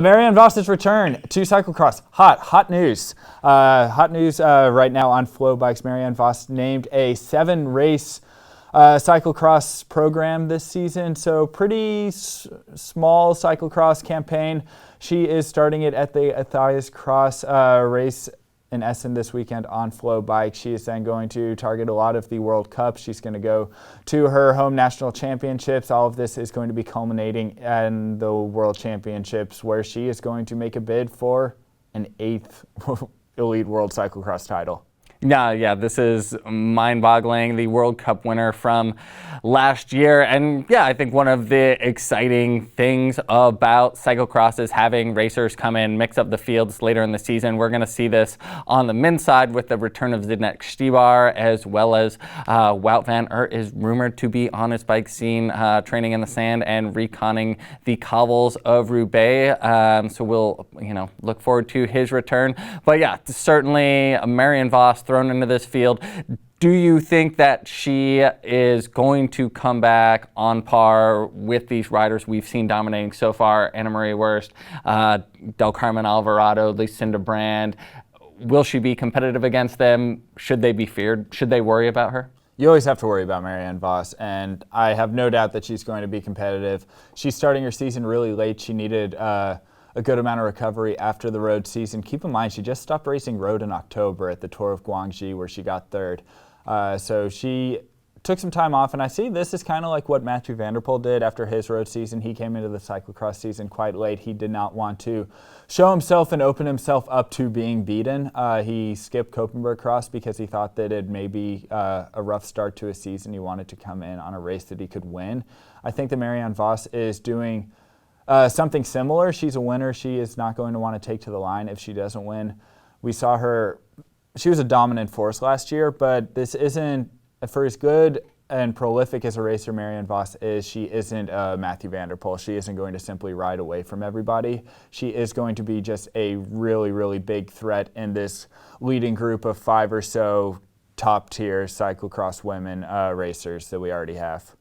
Marianne Voss's return to cyclocross. Hot news. Hot news right now on FloBikes. Marianne Voss named a 7-race cyclocross program this season. So pretty small cyclocross campaign. She is starting it at the Matthias Cross race in Essen this weekend on FloBikes. She is then going to target a lot of the World Cup. She's going to go to her home national championships. All of this is going to be culminating in the World Championships, where she is going to make a bid for an 8th Elite World Cyclocross title. Yeah, this is mind-boggling. The World Cup winner from last year. And yeah, I think one of the exciting things about cyclocross is having racers come in, mix up the fields later in the season. We're going to see this on the men's side with the return of Zdeněk Štibar, as well as Wout van Aert is rumored to be on his bike scene, training in the sand and reconning the cobbles of Roubaix. So we'll, look forward to his return. But yeah, certainly Marianne Voss thrown into this field. Do you think that she is going to come back on par with these riders we've seen dominating so far? Anna Marie Wurst, Del Carmen Alvarado, Lucinda Brand. Will she be competitive against them? Should they be feared? Should they worry about her? You always have to worry about Marianne Voss, and I have no doubt that she's going to be competitive. She's starting her season really late. She needed a good amount of recovery after the road season. Keep in mind, she just stopped racing road in October at the Tour of Guangxi, where she got 3rd. So she took some time off, and I see this is kind of like what Mathieu van der Poel did after his road season. He came into the cyclocross season quite late. He did not want to show himself and open himself up to being beaten. He skipped Koppenberg Cross because he thought that it may be a rough start to his season. He wanted to come in on a race that he could win. I think that Marianne Voss is doing something similar. She's a winner. She is not going to want to take to the line if she doesn't win. We saw her, she was a dominant force last year, but this isn't, for as good and prolific as a racer Marianne Voss is, she isn't Mathieu van der Poel. She isn't going to simply ride away from everybody. She is going to be just a really, really big threat in this leading group of 5 or so top-tier cyclocross women racers that we already have.